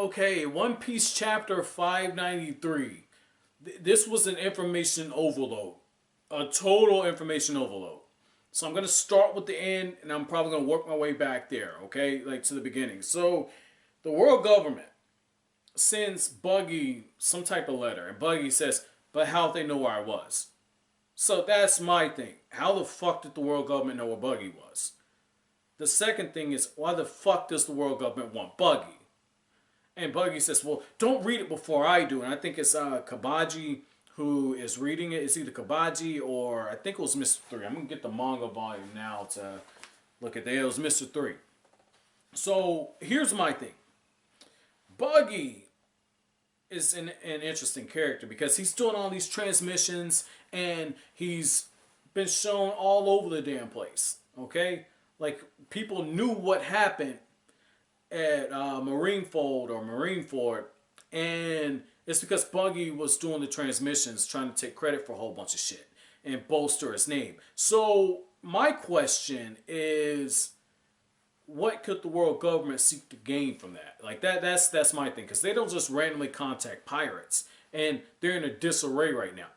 okay, One Piece chapter 593. This was an information overload. A total information overload. So I'm going to start with the end, and I'm probably going to work my way back there, okay? Like to the beginning. So the world government sends Buggy some type of letter, and Buggy says, but how'd they know where I was? So that's my thing. How the fuck did the world government know where Buggy was? The second thing is, why the fuck does the world government want Buggy? And Buggy says, well, don't read it before I do. And I think it's Kabaji who is reading it. It's either Kabaji or I think it was Mr. 3. I'm going to get the manga volume now to look at that. It was Mr. 3. So here's my thing. Buggy is an interesting character because he's doing all these transmissions and he's been shown all over the damn place. Okay? Like, people knew what happened at Marineford, and it's because Buggy was doing the transmissions, trying to take credit for a whole bunch of shit and bolster his name. So my question is, what could the world government seek to gain from that? Like that's my thing, because they don't just randomly contact pirates, and they're in a disarray right now.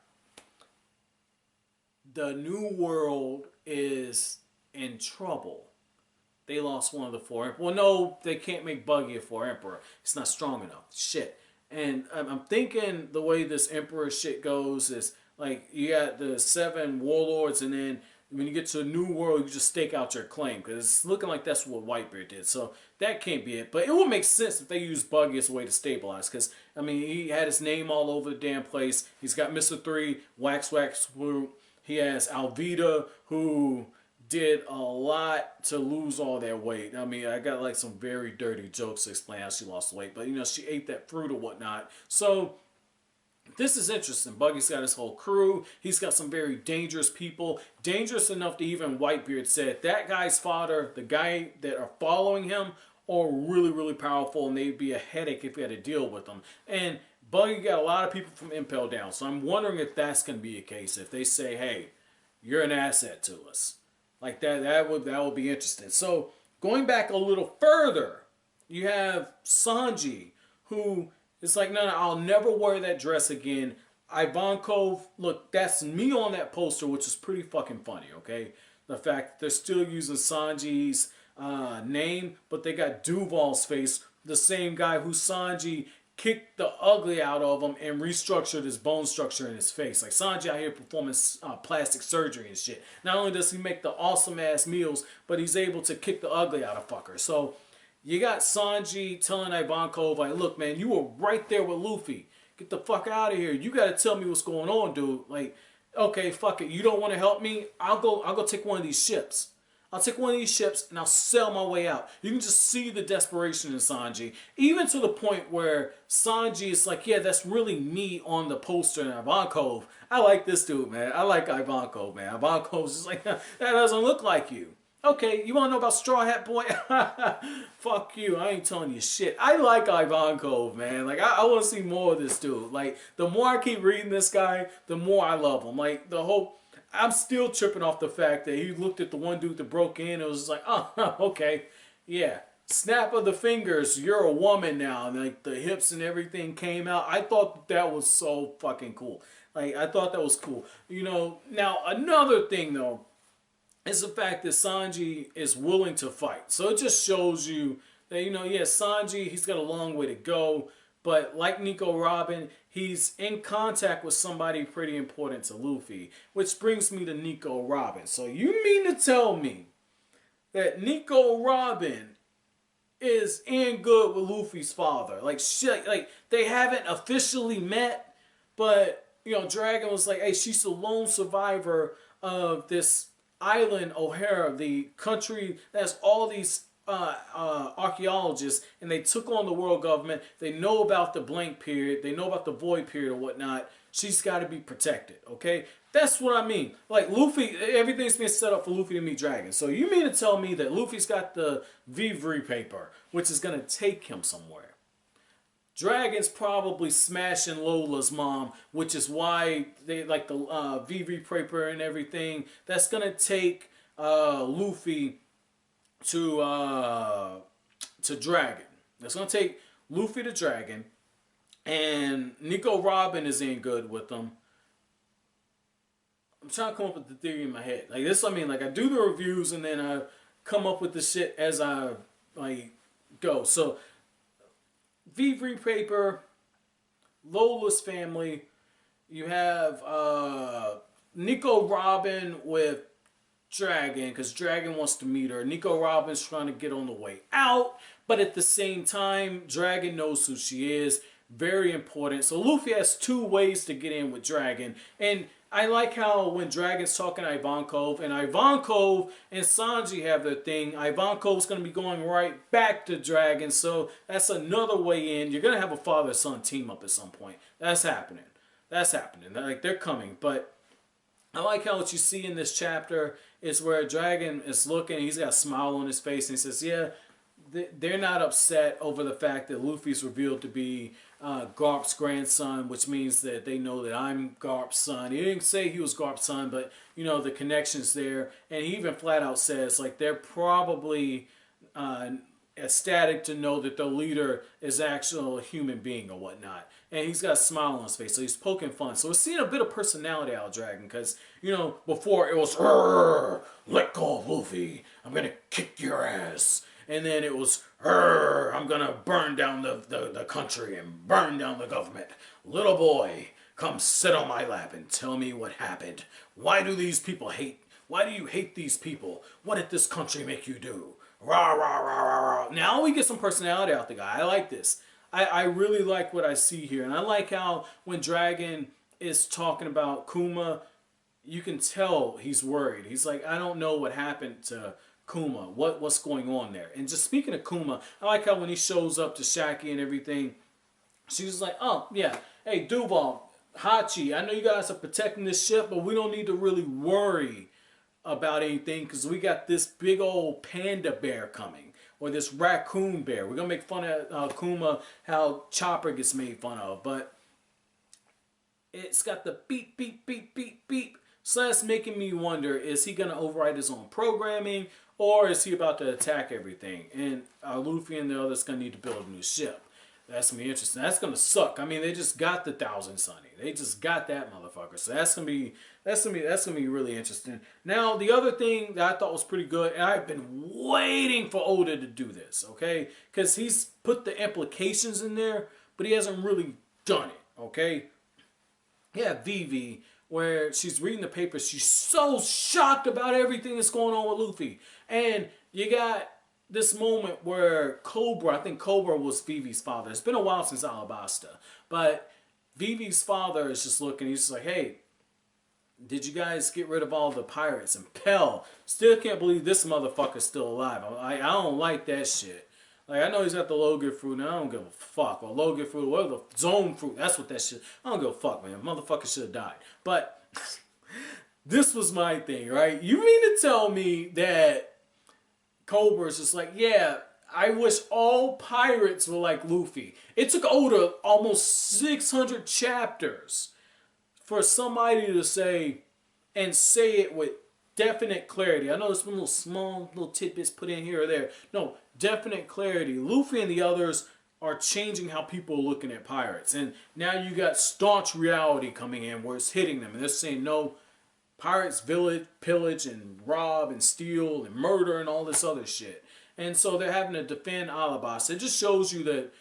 The New World is in trouble. They lost one of the 4 emperors. Well, no, they can't make Buggy a 4 emperor. It's not strong enough. Shit. And I'm thinking the way this emperor shit goes is like you got the 7 warlords, and then when you get to a New World, you just stake out your claim, because it's looking like that's what Whitebeard did. So that can't be it. But it would make sense if they used Buggy as a way to stabilize, because I mean he had his name all over the damn place. He's got Mr. 3, Wax Swoop. He has Alvida, who did a lot to lose all that weight. I mean, I got like some very dirty jokes to explain how she lost weight, but you know, she ate that fruit or whatnot. So this is interesting. Buggy's got his whole crew. He's got some very dangerous people. Dangerous enough to even Whitebeard said that guy's father, the guy that are following him, are really, really powerful, and they'd be a headache if you had to deal with them. And Buggy got a lot of people from Impel down. So I'm wondering if that's going to be a case. If they say, hey, you're an asset to us. Like that would be interesting. So going back a little further, you have Sanji, who is like, no, I'll never wear that dress again. Ivankov, look, that's me on that poster, which is pretty fucking funny, okay? The fact that they're still using Sanji's name, but they got Duval's face, the same guy who Sanji kicked the ugly out of him and restructured his bone structure in his face. Like Sanji out here performing plastic surgery and shit. Not only does he make the awesome ass meals, but he's able to kick the ugly out of fuckers. So you got Sanji telling Ivankov, like, look man, you were right there with Luffy. Get the fuck out of here. You gotta tell me what's going on, dude. Like, okay, fuck it. You don't want to help me? I'll go take one of these ships. I'll take one of these ships and I'll sail my way out. You can just see the desperation in Sanji. Even to the point where Sanji is like, yeah, that's really me on the poster in Ivankov. I like this dude, man. I like Ivankov, man. Ivankov's just like, that doesn't look like you. Okay, you want to know about Straw Hat Boy? Fuck you. I ain't telling you shit. I like Ivankov, man. Like, I want to see more of this dude. Like, the more I keep reading this guy, the more I love him. Like, the whole... I'm still tripping off the fact that he looked at the one dude that broke in and was just like, oh, okay, yeah. Snap of the fingers, you're a woman now. And like the hips and everything came out. I thought that was so fucking cool. Like, I thought that was cool. You know, now another thing though is the fact that Sanji is willing to fight. So it just shows you that, you know, yeah, Sanji, he's got a long way to go. But like Nico Robin, he's in contact with somebody pretty important to Luffy. Which brings me to Nico Robin. So you mean to tell me that Nico Robin is in good with Luffy's father? Like, shit, like they haven't officially met, but, you know, Dragon was like, hey, she's the lone survivor of this island, O'Hara, the country that has all these archaeologists, and they took on the world government. They know about the blank period. They know about the void period or whatnot. She's got to be protected, okay? That's what I mean. Like, Luffy, everything's been set up for Luffy to meet Dragon. So you mean to tell me that Luffy's got the Vivre paper, which is going to take him somewhere? Dragon's probably smashing Lola's mom, which is why they like the Vivre paper and everything. That's going to take Luffy to Dragon. That's going to take Luffy the Dragon, and Nico Robin is in good with them. I'm trying to come up with the theory in my head. Like this, I mean, like I do the reviews and then I come up with the shit as I like go. So, Vivre Paper, Lola's family. You have Nico Robin with Dragon because Dragon wants to meet her. Nico Robin's trying to get on the way out, but at the same time, Dragon knows who she is. Very important. So Luffy has two ways to get in with Dragon, and I like how when Dragon's talking to Ivankov, and Ivankov and Sanji have their thing, Ivankov's going to be going right back to Dragon, so that's another way in. You're going to have a father-son team up at some point. That's happening. That's happening. Like, they're coming. But I like how what you see in this chapter is where Dragon is looking, he's got a smile on his face, and he says, yeah, they're not upset over the fact that Luffy's revealed to be Garp's grandson, which means that they know that I'm Garp's son. He didn't say he was Garp's son, but, you know, the connection's there. And he even flat out says, like, they're probably ecstatic to know that the leader is actually a human being or whatnot. And he's got a smile on his face, so he's poking fun. So we're seeing a bit of personality out of Dragon, because, you know, before it was, let go of Luffy, I'm going to kick your ass. And then it was, I'm going to burn down the country and burn down the government. Little boy, come sit on my lap and tell me what happened. Why do these people hate? Why do you hate these people? What did this country make you do? Rah, rah, rah, rah, rah. Now we get some personality out the guy. I like this. I really like what I see here. And I like how when Dragon is talking about Kuma, you can tell he's worried. He's like, I don't know what happened to Kuma. What's going on there? And just speaking of Kuma, I like how when he shows up to Shakky and everything, she's like, oh, yeah, hey, Duval, Hachi, I know you guys are protecting this ship, but we don't need to really worry about anything because we got this big old panda bear coming. Or this raccoon bear. We're going to make fun of Kuma, how Chopper gets made fun of. But it's got the beep, beep, beep, beep, beep. So that's making me wonder, is he going to override his own programming? Or is he about to attack everything? And Luffy and the others going to need to build a new ship. That's going to be interesting. That's going to suck. I mean, they just got the Thousand Sunny. They just got that motherfucker. So that's going to be really interesting. Now, the other thing that I thought was pretty good, and I've been waiting for Oda to do this, okay? Because he's put the implications in there, but he hasn't really done it, okay? Yeah, Vivi, where she's reading the paper, she's so shocked about everything that's going on with Luffy. And you got this moment where Cobra, I think Cobra was Vivi's father. It's been a while since Alabasta. But Vivi's father is just looking, he's just like, hey, did you guys get rid of all the pirates? And Pell, still can't believe this motherfucker's still alive. I don't like that shit. Like, I know he's got the Logan fruit, and I don't give a fuck. Or Logan fruit, or the zone fruit, that's what that shit, I don't give a fuck, man. Motherfucker should have died. But this was my thing, right? You mean to tell me that Cobra's just like, yeah, I wish all pirates were like Luffy. It took Oda almost 600 chapters for somebody to say, and say it with definite clarity. I know there's been little tidbits put in here or there. No, definite clarity. Luffy and the others are changing how people are looking at pirates. And now you got staunch reality coming in where it's hitting them. And they're saying, no, pirates pillage and rob and steal and murder and all this other shit. And so they're having to defend Alabasta. It just shows you that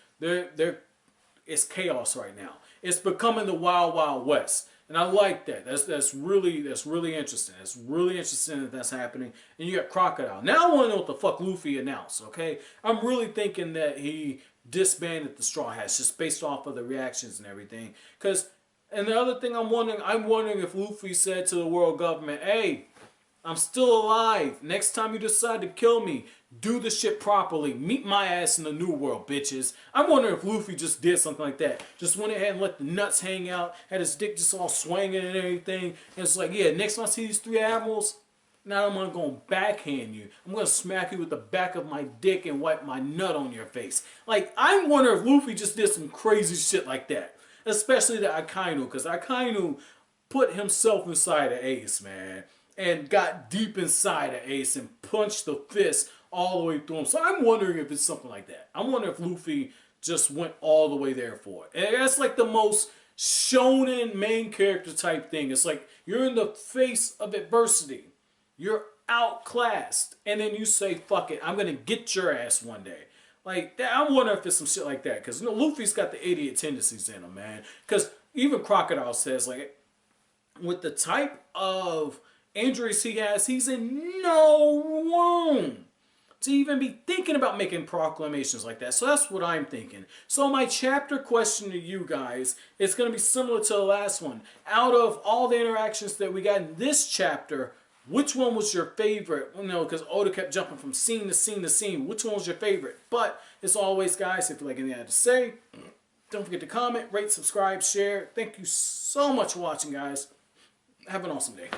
it's chaos right now. It's becoming the Wild Wild West. And I like that. That's really interesting. It's really interesting that that's happening. And you got Crocodile. Now I want to know what the fuck Luffy announced, okay? I'm really thinking that he disbanded the Straw Hats just based off of the reactions and everything. And the other thing I'm wondering if Luffy said to the world government, hey, I'm still alive. Next time you decide to kill me, do the shit properly. Meet my ass in the new world, bitches. I'm wondering if Luffy just did something like that. Just went ahead and let the nuts hang out, had his dick just all swinging and everything. And it's like, yeah, next time I see these three admirals, now I'm going to backhand you. I'm going to smack you with the back of my dick and wipe my nut on your face. Like, I wonder if Luffy just did some crazy shit like that. Especially to Akainu, because Akainu put himself inside of Ace, man. And got deep inside of Ace and punched the fist all the way through him. So I'm wondering if it's something like that. I'm wondering if Luffy just went all the way there for it. And that's like the most shonen main character type thing. It's like you're in the face of adversity. You're outclassed. And then you say, fuck it, I'm going to get your ass one day. Like, I wonder if it's some shit like that. Because, you know, Luffy's got the idiot tendencies in him, man. Because even Crocodile says, like, with the type of injuries he has, he's in no room to even be thinking about making proclamations like that. So that's what I'm thinking. So my chapter question to you guys is going to be similar to the last one. Out of all the interactions that we got in this chapter, which one was your favorite? You know, because Oda kept jumping from scene to scene to scene. Which one was your favorite? But as always, guys, if you like anything I had to say, don't forget to comment, rate, subscribe, share. Thank you so much for watching, guys. Have an awesome day.